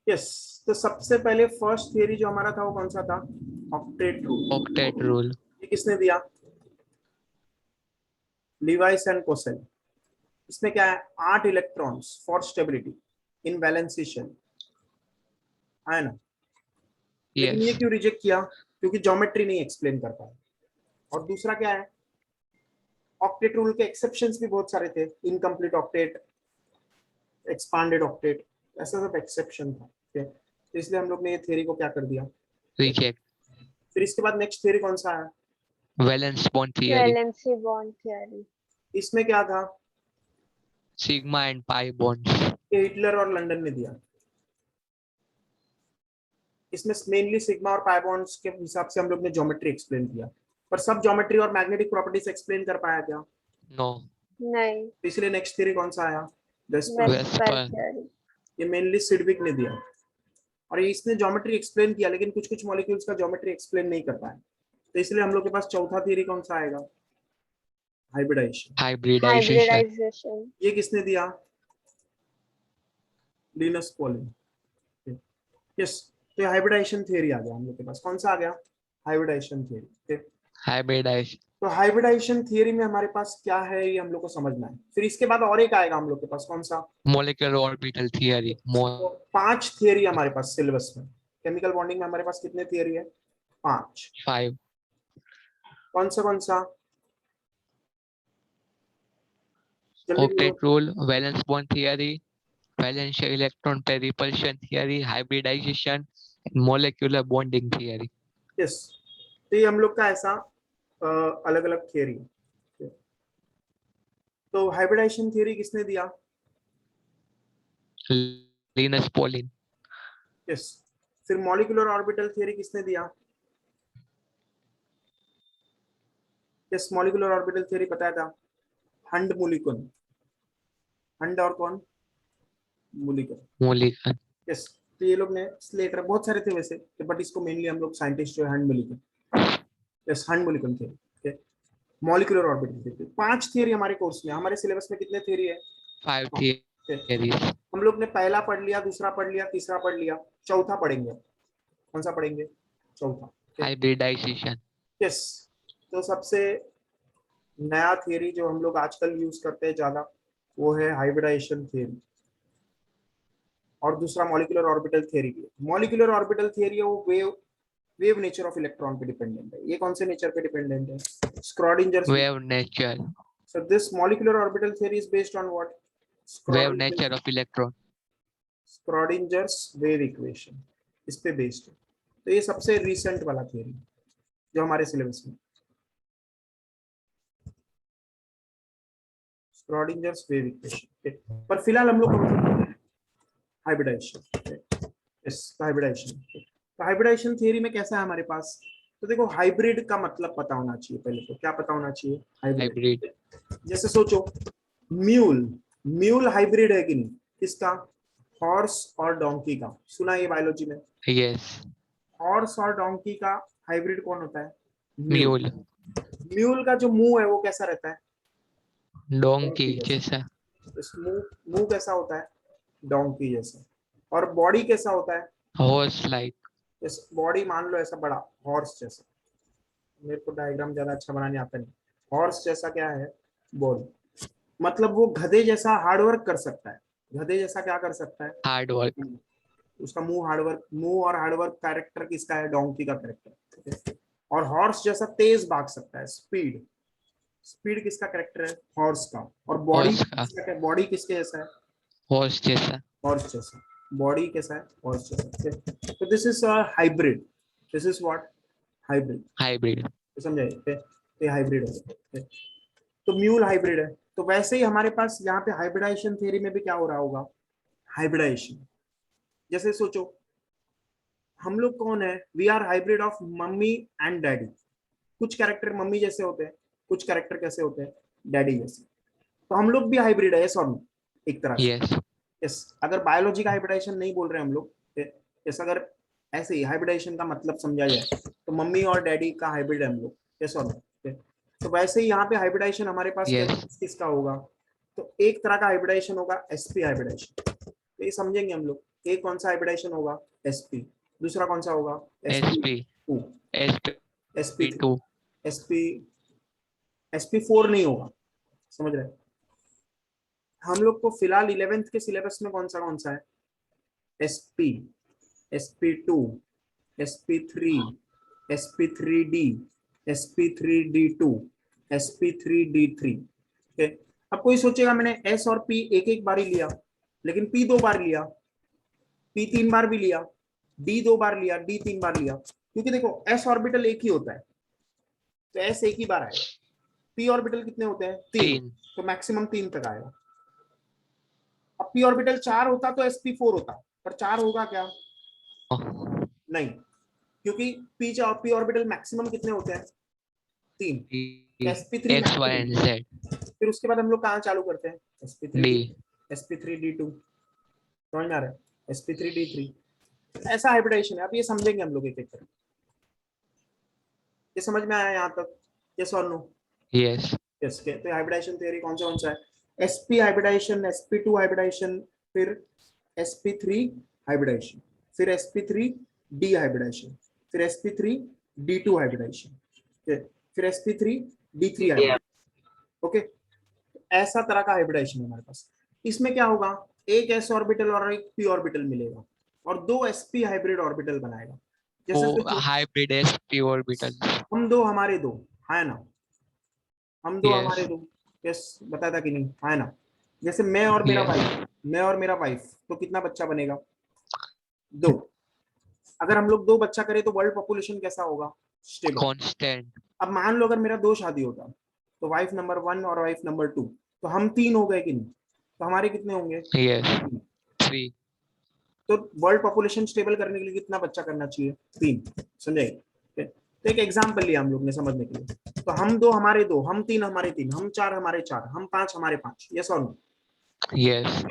Yes, तो सबसे पहले फर्स्ट थियरी जो हमारा था वो कौन सा था? Octet rule. Octet rule. ये किसने दिया? Lewis and Kossel. इसमें क्या है? 8 electrons for stability in valency shell, है ना? लेकिन ये यस। क्यों रिजेक्ट किया? क्योंकि ज्योमेट्री नहीं एक्सप्लेन कर पाया। और दूसरा क्या है? ऑक्टेट रूल के एक्सेप्शंस भी बहुत सारे थे, इनकम्प्लीट ऑक्टेट, एक्सपांडेड ऑक्टेट, ऐसा सब एक्सेप्शन था। ठीक है, तो इसलिए हम लोग ने ये थियरी को क्या कर दिया? रिजेक्ट। फिर इसके बाद नेक्स्ट थियरी कौन सा है? Valence bond theory. Valency bond theory. इसमें क्या था? Sigma and pi bonds. ये हिटलर और लंदन ने दिया। इसमें मेनली सिग्मा और पाई बॉन्ड्स के हिसाब से हम लोग ने ज्योमेट्री एक्सप्लेन किया, पर सब ज्योमेट्री और मैग्नेटिक प्रॉपर्टीज एक्सप्लेन कर पाया क्या? नो। नहीं। तो इसलिए नेक्स्ट थियरी कौन सा आया? वेस्पर। VSEPR VSEPR. थ्योरी। ये मेनली सिडविक ने दिया, और ये इसने ज्योमेट्री एक्सप्लेन किया, लेकिन कुछ कुछ मॉलिक्यूल्स का ज्योमेट्री एक्सप्लेन नहीं कर पाया। तो इसलिए हम लोग के पास चौथा थियरी कौन सा आएगा? हाइब्रिडाइजेशन। हाइब्रिडाइजेशन। हाइब्रिडाइजेशन। ये किसने दिया? Linus Pauling. यस, तो ये हाइब्रिडाइजेशन थियरी आ गया हम लोग के पास। कौन सा आ गया? Hybridisation theory. हाइब्रिडाइजेशन। तो हाइब्रिडाइजेशन थियरी में हमारे पास क्या है ये हम लोग को समझना है। फिर इसके बाद और एक आएगा हम लोग के पास, कौन सा? Molecular orbital theory. तो 5 थियरी हमारे पास सिलेबस में। केमिकल बॉन्डिंग में हमारे पास कितने थियरी है? 5। 5। कौन सा कौन सा? जल्दी बोलो। Octet rule, valence bond theory, valence shell electron pair repulsion theory, hybridisation, molecular bonding theory. Yes, तो ये हम लोग का ऐसा अलग अलग थियरी है। तो हाइब्रिडाइजेशन थियरी किसने दिया? Linus Pauling. यस, फिर मॉलिक्यूलर ऑर्बिटल थियरी किसने दिया? यस, मॉलिक्यूलर ऑर्बिटल थियरी बताया था, हंड मुलिकन। हंड और कौन? मुलिकन। मॉलिक्यूलर। यस, तो ये लोग ने स्लेटर, बहुत सारे थे वैसे, बट इसको मेनली हम लोग साइंटिस्ट जो है Hund Mulliken. Yes, Hund Mulliken theory. Molecular orbital theory. 5 theory हमारे कोर्स में, हमारे सिलेबस में कितने थियरी है? 5 Okay. थियरीज। हम लोग ने पहला पढ़ लिया, दूसरा पढ़ लिया, तीसरा पढ़ लिया, चौथा पढ़ेंगे। कौन सा पढ़ेंगे? चौथा। हाइब्रिडाइजेशन। यस, तो सबसे नया थियरी जो हम लोग आजकल यूज करते हैं ज्यादा, वो है हाइब्रिडाइजेशन थियरी। और दूसरा मॉलिक्यूलर ऑर्बिटल थियरी भी है। मॉलिक्यूलर ऑर्बिटल थियरी है वो wave wave nature of electron पे डिपेंडेंट है। ये कौन से नेचर पे डिपेंडेंट है? Schrodinger's. Wave nature. So this molecular orbital theory is based on what? Wave Schrodinger's, nature of electron. Schrodinger's wave equation, इस पे बेस्ड है। तो ये सबसे रिसेंट वाला थियरी जो हमारे सिलेबस में, Schrodinger's wave equation। पर फिलहाल हम लोग हाइब्रिडाइजेशन। Yes, hybridisation. तो हाइब्रिडाइजेशन थियरी में कैसा है हमारे पास? तो देखो, हाइब्रिड का मतलब पता होना चाहिए पहले तो। क्या पता होना चाहिए? हाइब्रिड। हाइब्रिड। जैसे सोचो, म्यूल। म्यूल हाइब्रिड है कि नहीं? किसका? हॉर्स और डोंकी का। सुना है ये बायोलॉजी में? यस। हॉर्स और डोंकी का हाइब्रिड कौन होता है? म्यूल। म्यूल। म्यूल का जो मुंह है वो कैसा रहता है? डोंकी डोंकी जैसा। जैसा। इस मुंह मुंह कैसा होता है? डोंकी जैसा। और बॉडी कैसा होता है? Horse like. इस बॉडी मान लो ऐसा बड़ा, हॉर्स जैसा। मेरे को डायग्राम ज्यादा अच्छा बनाने आता नहीं। हॉर्स जैसा क्या है? बॉडी। मतलब वो गधे जैसा हार्डवर्क कर सकता है। गधे जैसा क्या कर सकता है? Hard work. उसका मुंह हार्डवर्क, मुंह और हार्डवर्क कैरेक्टर किसका है? डोंकी का कैरेक्टर। और हॉर्स जैसा तेज भाग सकता है, स्पीड। स्पीड किसका कैरेक्टर है? हॉर्स का। और बॉडी हॉर्स का। किसका? बॉडी किसके जैसा है? हॉर्स जैसा। हॉर्स जैसा। बॉडी कैसा है? हॉर्स जैसा। तो this is hybrid. This is what? Hybrid. Hybrid. समझे? ये हाइब्रिड है। तो म्यूल हाइब्रिड है। तो वैसे ही हमारे पास यहाँ पे हाइब्रिडाइजेशन थ्योरी में भी क्या हो रहा होगा? हाइब्रिडाइजेशन। जैसे सोचो, हम लोग कौन है? We are hybrid of mummy and daddy. कुछ कैरेक्टर मम्मी जैसे होते हैं, कुछ कैरेक्टर कैसे होते हैं? डैडी जैसे। तो हम लोग भी हाइब्रिड है, यस और नो? एक तरह से। यस। यस, अगर बायोलॉजी का हाइब्रिडाइजेशन नहीं बोल रहे हम लोग, यस, अगर ऐसे ही हाइब्रिडाइजेशन का मतलब समझा जाए तो मम्मी और डैडी का हाइब्रिड है हम लोग, यस और नो? तो वैसे ही यहाँ पे हाइब्रिडाइजेशन हमारे पास यस। किसका होगा? तो एक तरह का हाइब्रिडाइजेशन होगा एसपी हाइब्रिडाइजेशन। तो ये समझेंगे हम लोग एक कौन सा हाइब्रिडाइजेशन होगा, sp, दूसरा कौन सा होगा, sp2 sp3, sp4 नहीं होगा, समझ रहे हैं? हम लोग को फिलहाल 11th के सिलेबस में कौन सा है, sp, sp2, sp3, sp3d, sp3d2, sp3d3। okay? अब कोई सोचेगा मैंने s और p एक एक बार ही लिया, लेकिन p 2 बार लिया, p 3 बार भी लिया, d 2 बार लिया, d 3 बार लिया, क्योंकि देखो s ऑर्बिटल एक ही होता है, तो s एक ही बार आएगा, p ऑर्बिटल कितने होते हैं, 3, तो मैक्सिमम 3 तक आएगा। अब p ऑर्बिटल 4 होता तो sp4 होता, पर 4 होगा क्या, नहीं, क्योंकि p ऑर्बिटल मैक्सिमम कितने होते हैं, 3, sp3 x y and z फिर उसके बाद हम लोग कहाँ चालू करते हैं, d sp3d2, समझ में आ रहा है, sp3d3, ऐसा हाइब्रिडाइजेशन है। अब ये समझेंगे हम लोग एक एक करके, ये समझ में आया यहाँ तक, यस और नो, yes यस के। तो हाइब्रिडाइजेशन थ्योरी कौन सा है, sp हाइब्रिडाइजेशन, sp2 हाइब्रिडाइजेशन, फिर sp3 हाइब्रिडाइजेशन, फिर sp3d हाइब्रिडाइजेशन, फिर sp3d2 हाइब्रिडाइजेशन, फिर sp3d3 हाइब्रिडाइजेशन। ओके, ऐसा तरह का हाइब्रिडाइजेशन है हमारे पास। इसमें क्या होगा, एक s ऑर्बिटल और एक p ऑर्बिटल मिलेगा और दो sp हाइब्रिड ऑर्बिटल बनाएगा। जैसे वो हाइब्रिड sp ऑर्बिटल हम दो हमारे दो, है ना, हम दो हमारे yes दो, यस बताया था कि नहीं, है ना। जैसे मैं और मेरा yes वाइफ, मैं और मेरा वाइफ, तो कितना बच्चा बनेगा, 2। अगर हम लोग 2 बच्चा करें तो वर्ल्ड पॉपुलेशन कैसा होगा, स्टेबल। constant अब मान लो अगर मेरा 2 शादी होता तो वाइफ नंबर 1 और वाइफ नंबर 2, तो हम 3 हो गए कि नहीं, तो हमारे कितने होंगे, yes 3 तो वर्ल्ड पॉपुलेशन स्टेबल करने के लिए कितना बच्चा करना चाहिए, 3, समझे। तो एक एग्जांपल लिया हम लोग ने समझने के लिए, तो हम 2 हमारे 2, हम 3 हमारे 3, हम 4 हमारे 4, हम 5 हमारे 5, यस और नो, yes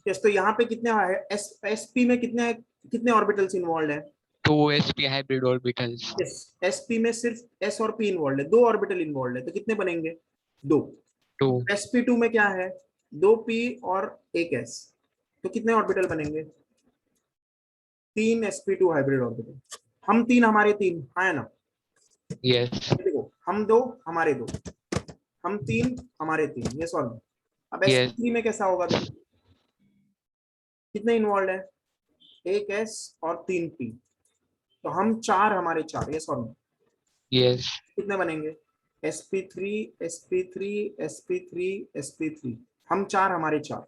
यस। तो यहाँ पे कितने है, एसपी में कितने ऑर्बिटल्स इन्वॉल्व है, 2 sp hybrid orbitals yes, SP में सिर्फ एस और पी इन्वॉल्व है, 2 ऑर्बिटल इन्वॉल्व है, तो कितने बनेंगे, 2। 2 sp2 में क्या है, 2 p और 1 s, तो कितने ऑर्बिटल बनेंगे, 3 sp2 हाइब्रिड ऑर्बिटल। हम 3 हमारे 3, है ना, yes देखो हम 2 हमारे 2, हम 3 हमारे 3, ये सॉल्व। अब yes sp3 में कैसा होगा, देखो कितने इन्वॉल्व है, 1 s और 3 p, तो हम 4 हमारे 4, ये सॉल्व, yes कितने बनेंगे, sp3 sp3 sp3 sp3, हम 4 हमारे 4।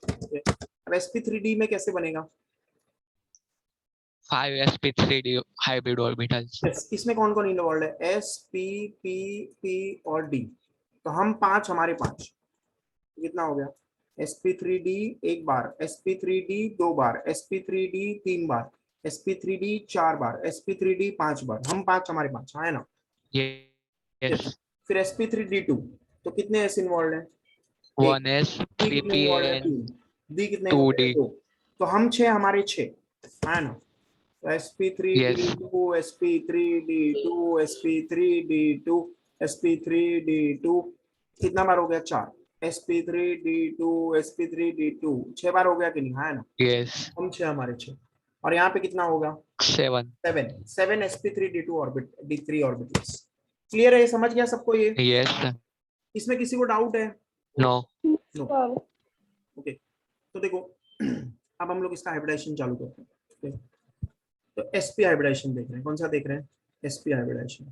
अब sp3d में कैसे बनेगा, 5 sp3d hybrid orbitals इसमें कौन कौन इन्वॉल्व है, एस पी पी पी और डी, तो हम 5 हमारे 5, कितना हो गया, sp3d एक बार, sp3d 2 बार, sp3d 3 बार, sp3d 4 बार, sp3d 5 बार, हम 5 हमारे 5, है ना। yes फिर sp3d2, तो कितने s इन्वॉल्व है, 1, 1 s डी 3 कितने p इन्वॉल्व है, and 3, डी कितने 2 इन्वॉल्व है, d 2, तो हम 6 हमारे 6, है ना। तो yes sp3d2 sp3d2 sp3d2 sp3d2 कितना बार हो गया, 4, sp3d2 sp3d2 6 बार हो गया कि नहीं, है ना, yes हम 6 हमारे 6, और यहाँ पे कितना होगा, 7 7 sp3d2 orbit d3 orbitals. Clear है, ये समझ गया सबको ये, yes इसमें किसी को डाउट है, no नो, ओके। तो देखो अब हम लोग इसका हाइब्रिडाइजेशन चालू करते हैं, okay? तो sp हाइब्रिडाइजेशन देख रहे हैं, कौन सा देख रहे हैं, sp हाइब्रिडाइजेशन।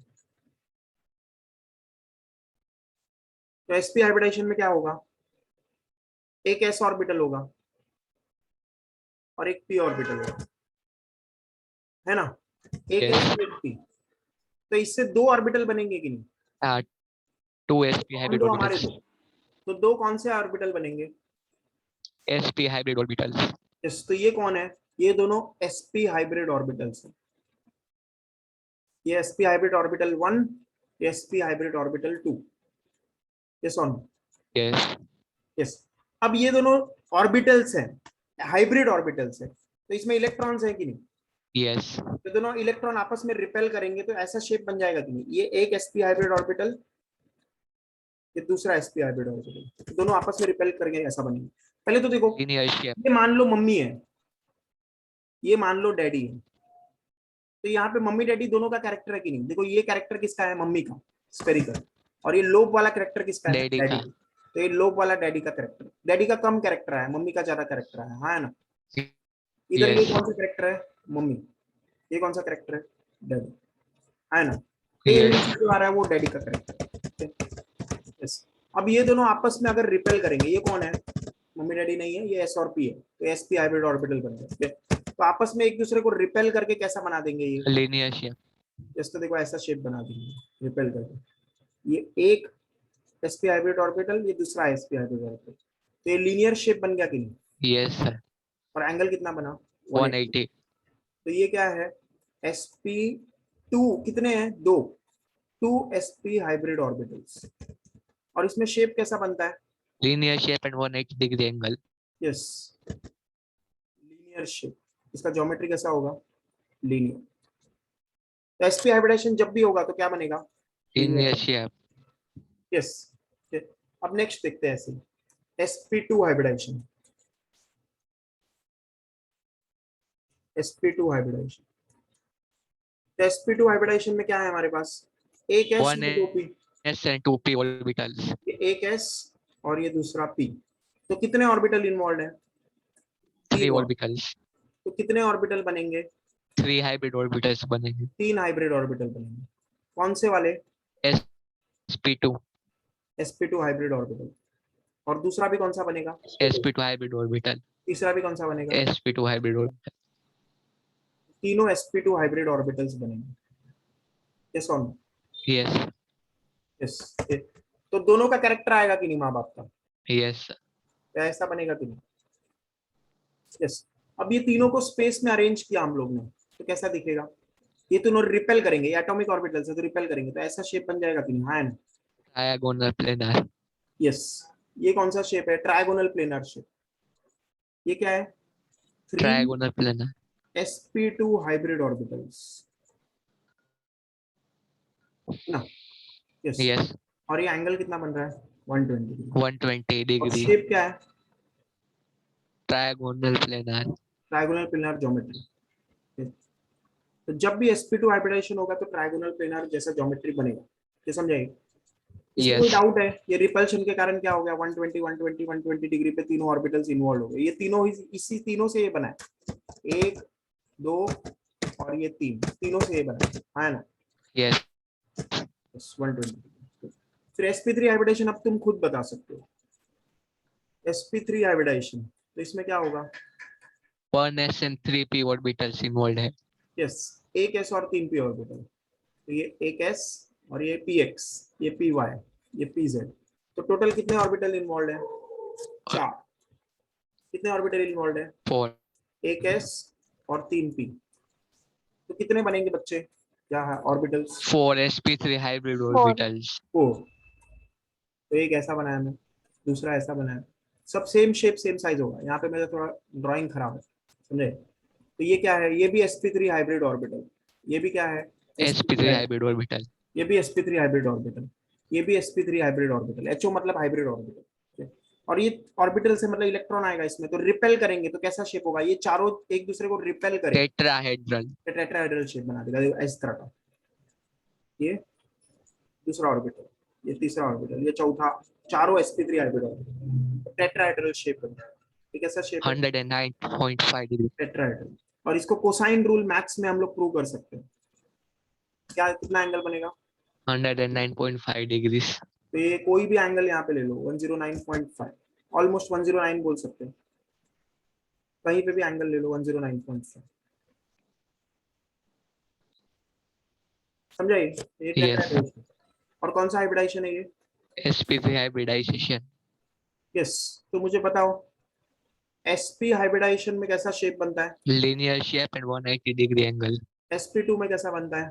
तो sp हाइब्रिडाइजेशन में क्या होगा, एक s ऑर्बिटल होगा और एक p ऑर्बिटल होगा, है ना, एक yes s एक p, तो इससे 2 ऑर्बिटल बनेंगे कि नहीं, 2 sp हम hybrid 2 हमारे orbitals 2, तो 2 कौन से ऑर्बिटल बनेंगे, sp hybrid orbitals यस, तो ये कौन है, ये दोनों sp हाइब्रिड ऑर्बिटल्स हैं, ये sp हाइब्रिड ऑर्बिटल 1, ये sp hybrid orbital 2, yes on, yes yes. अब ये दोनों ऑर्बिटल्स हैं, हाइब्रिड ऑर्बिटल्स है, तो इसमें इलेक्ट्रॉन्स हैं कि नहीं, yes तो दोनों इलेक्ट्रॉन आपस में रिपेल करेंगे तो ऐसा शेप बन जाएगा कि नहीं, ये एक sp हाइब्रिड ऑर्बिटल, ये दूसरा sp हाइब्रिड ऑर्बिटल, दोनों आपस में रिपेल करेंगे, ऐसा बनेगा। पहले तो देखो linear shape ये मान लो मम्मी है, ये मान लो डैडी है, तो यहाँ पे मम्मी डैडी दोनों का कैरेक्टर है कि नहीं? देखो ये कैरेक्टर किसका है? मम्मी का, स्पेरिकल। और ये लोब वाला कैरेक्टर किसका है? डैडी डैडी का। का। तो ये लोब वाला डैडी का कैरेक्टर, डैडी का कम कैरेक्टर है, मम्मी का ज्यादा कैरेक्टर है, हाँ है ना? इधर ये यस कौन सा कैरेक्टर है? मम्मी। ये कौन सा कैरेक्टर है? डैडी, है ना? तो ये यस नीचे जो आ रहा है वो डैडी का कैरेक्टर है। यस। अब ये दोनों आपस में अगर रिपेल करेंगे, ये कौन है? मम्मी डैडी नहीं है, ये एस और पी है, तो एस पी हाइब्रिड ऑर्बिटल बन गए। तो आपस में एक दूसरे को रिपेल करके कैसा बना देंगे ये? Linear shape. जैसे तो देखो ऐसा शेप बना देंगे रिपेल करके। ये एक sp हाइब्रिड ऑर्बिटल, ये दूसरा sp हाइब्रिड ऑर्बिटल, तो ये लीनियर शेप बन गया कि नहीं? Yes sir. और एंगल कितना बना? 180। तो ये क्या है? sp2 कितने हैं? दो, 2 sp हाइब्रिड ऑर्बिटल्स। और इसमें शेप कैसा बनता है? Linear shape and 180 degree angle. Yes, linear shape. इसका ज्योमेट्री कैसा होगा? लीनियर। तो sp हाइब्रिडेशन जब भी होगा तो क्या बनेगा? Linear shape. यस। अब नेक्स्ट देखते हैं ऐसे sp2 हाइब्रिडेशन। sp2 हाइब्रिडेशन, तो sp2 हाइब्रिडेशन में क्या है हमारे पास? एक s वन और दो p। S and 2p orbitals. ये एक s और ये दूसरा p। तो कितने ऑर्बिटल इन्वॉल्व है? 3 तीन। ऑर्बिटल्स। तो कितने ऑर्बिटल बनेंगे? 3 हाइब्रिड ऑर्बिटल्स बनेंगे। 3 हाइब्रिड ऑर्बिटल बनेंगे। कौन से वाले? sp2। sp2 hybrid orbital. और दूसरा भी कौन सा बनेगा? sp2 hybrid orbital. तीसरा भी कौन सा बनेगा? sp2 hybrid orbital. तीनों sp2 हाइब्रिड ऑर्बिटल्स बनेंगे। यस और नो? Yes yes. तो दोनों का कैरेक्टर आएगा कि नहीं माँ बाप का? यस क्या ऐसा बनेगा कि नहीं? यस। अब ये तीनों को स्पेस में अरेंज किया हम लोग ने, तो कैसा दिखेगा? ये तीनों रिपेल करेंगे, एटॉमिक ऑर्बिटल से तो रिपेल करेंगे, तो ऐसा शेप बन जाएगा कि नहीं? हाँ। Trigonal planar. यस। ये कौन सा शेप है? Trigonal planar shape. ये क्या है? 3 trigonal planar. sp2 hybrid orbitals ना? यस। यस और ये एंगल कितना बन रहा है? 120 डिग्री। 120 और डिग्री। शेप क्या है? Trigonal planar. Trigonal planar geometry. तो जब भी sp2 हाइब्रिडेशन होगा तो ट्रायगोनल प्लेनर जैसा ज्योमेट्री बनेगा। ये समझाइए। इसमें कोई यस डाउट है? ये रिपल्शन के कारण क्या हो गया? 120 120 120 डिग्री पे तीनों ऑर्बिटल्स इन्वॉल्व हो गए। ये तीनों ही इसी तीनों से ये बना है, 1 2 और ये 3, तीनों से ये बना है ना? यस 120। फिर sp3 हाइब्रिडेशन अब तुम खुद बता सकते हो। sp3 हाइब्रिडेशन, तो इसमें क्या होगा? 1s and 3p orbitals involve है। यस, एक s और 3 p ऑर्बिटल। तो ये एक s और ये px, ये py, ये pz। तो टोटल कितने ऑर्बिटल इन्वॉल्व है? 4। कितने ऑर्बिटल इन्वॉल्व है? 4। एक s और 3 p। तो कितने बनेंगे बच्चे? क्या है ऑर्बिटल्स? 4 sp3 hybrid 4 orbitals. 4। तो एक ऐसा बनाया मैं, दूसरा ऐसा बनाया, सब सेम शेप सेम साइज होगा। यहाँ पे मेरा थोड़ा ड्राइंग खराब है, समझे? तो ये क्या है? ये भी sp3 हाइब्रिड ऑर्बिटल। ये भी क्या है? sp3 hybrid orbital. ये भी sp3 हाइब्रिड ऑर्बिटल। ये भी sp3 हाइब्रिड ऑर्बिटल। HO मतलब हाइब्रिड ऑर्बिटल। और ये ऑर्बिटल से मतलब इलेक्ट्रॉन आएगा इसमें, तो रिपेल करेंगे तो कैसा शेप होगा? ये चारों एक दूसरे को रिपेल करेंगे, टेट्राहेड्रल। टेट्राहेड्रल शेप बना देगा इस तरह का। ये दूसरा ऑर्बिटल, ये तीसरा ऑर्बिटल, ये चौथा, चारों sp3 hybrid orbital tetrahedral shape बन जाएगा। ये कैसा शेप है? 109.5 डिग्री। टेट्राहेड्रल। और इसको कोसाइन रूल मैथ्स में हम लोग प्रूव कर सकते हैं। क्या कितना एंगल बनेगा? 109.5 डिग्री। तो ये कोई भी एंगल यहाँ पे ले लो, 109.5, ऑलमोस्ट 109 बोल सकते हैं। कहीं पे भी एंगल ले लो 109.5। समझाइए? ये Yes. टेट्राहेड्रल। और कौन सा हाइब्रिडाइजेशन है ये? sp3 hybridisation. यस। तो मुझे बताओ sp हाइब्रिडाइजेशन में कैसा शेप बनता है? Linear shape and 180 degree angle. sp2 में कैसा बनता है?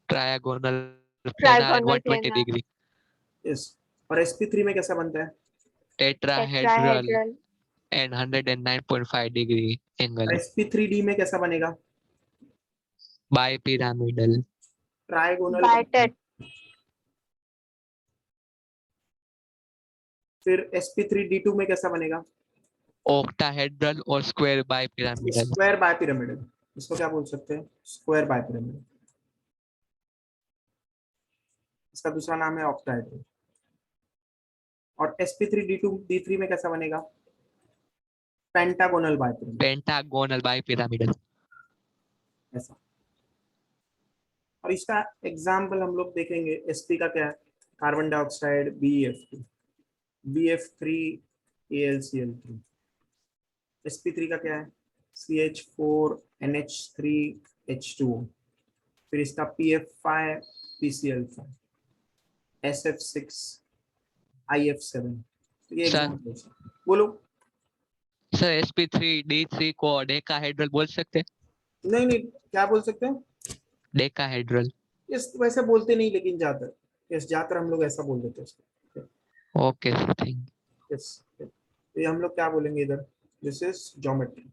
Trigonal planar and trigonal 120 planar degree. Yes. और sp3 में कैसा बनता है? Tetrahedral tetrahedral and 109.5 degree angle. और sp3d में कैसा बनेगा? बाइपिरामिडल। ट्राइगोनल। बाइटेट फिर sp3d2 में कैसा बनेगा? octahedral और square bipyramidal. स्क्वायर बायपिरामिडल, इसको क्या बोल सकते हैं? Square bipyramidal. इसका दूसरा नाम है ऑक्टाहेड्रल। और sp3d2d3 में कैसा बनेगा? Pentagonal bipyramidal, Pentagonal bipyramidal. ऐसा। और इसका एग्जाम्पल हम लोग देखेंगे। sp का क्या है? Carbon dioxide BF2, BF3AlCl3। sp3 का क्या है? CH4NH3H2O। फिर इसका PF5 PCl5, SF6 IF7। तो ये सर। एग्जाम्पल है। बोलो। सर sp3d3 को डेकाहेड्रल बोल सकते हैं? नहीं नहीं, क्या बोल सकते हैं? डेकाहेड्रल. इस वैसे बोलते नहीं, लेकिन ज्यादातर ज्यादातर हम लोग ऐसा बोल देते हैं इसको। Okay sir, thank. यस, ये हम लोग क्या बोलेंगे इधर? This is geometry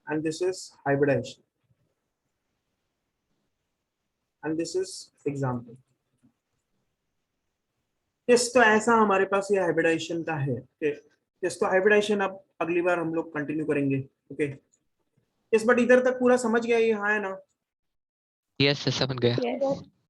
and this is hybridization and this is example. Yes, तो ऐसा हमारे पास ये हाइब्रिडाइजेशन का है। यस, तो हाइब्रिडाइजेशन अब अगली बार हम लोग कंटिन्यू करेंगे। ओके यस, बट इधर तक पूरा समझ गया ये? हाँ है ना? यस सर, समझ गया. Yes.